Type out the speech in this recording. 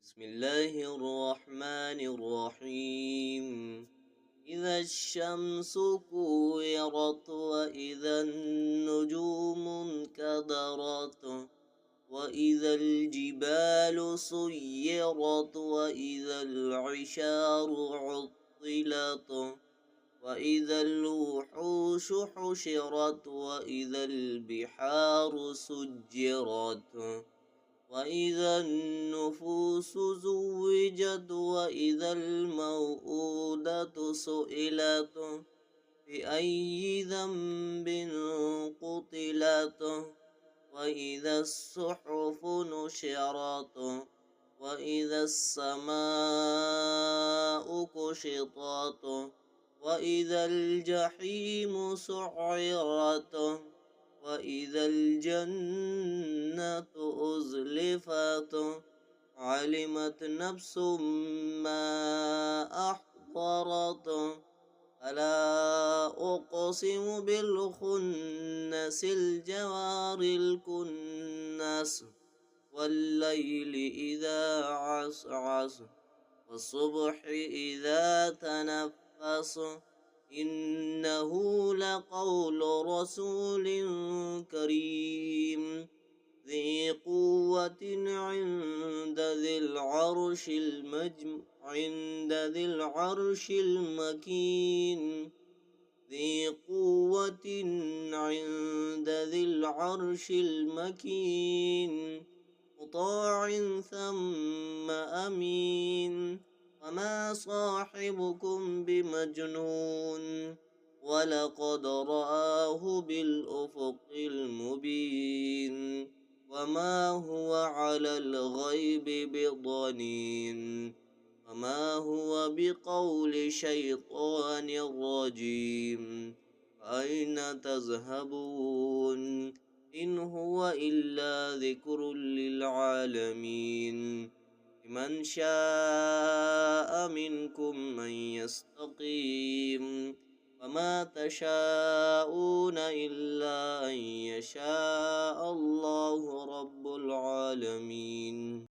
بسم الله الرحمن الرحيم. إذا الشمس كورت وإذا النجوم انكدرت وإذا الجبال سيرت وإذا العشار عطلت وإذا الوحوش حشرت وإذا البحار سجرت وإذا النفوس زوجت وإذا الموءودة سئلت بأي ذنب قتلت وإذا الصحف نشرت وإذا السماء كشطت وإذا الجحيم سعرت وإذا الجنة أزلفت علمت نفس ما أحضرت ألا أقسم بالخنس الجوار الكنس والليل إذا عسعس والصبح إذا تنفس إنه لقول رسول كريم ذي قوة عند ذي العرش المكين ذي قوة عند ذي العرش المكين مطاع ثم أمين وما صاحبكم بمجنون ولقد رآه بالأفق المبين وما هو على الغيب بضنين وما هو بقول شيطان رجيم أين تذهبون إن هو إلا ذكر للعالمين لمن شاء منكم أن يستقيم وما تشاءون إلا أن يشاء الله رب العالمين.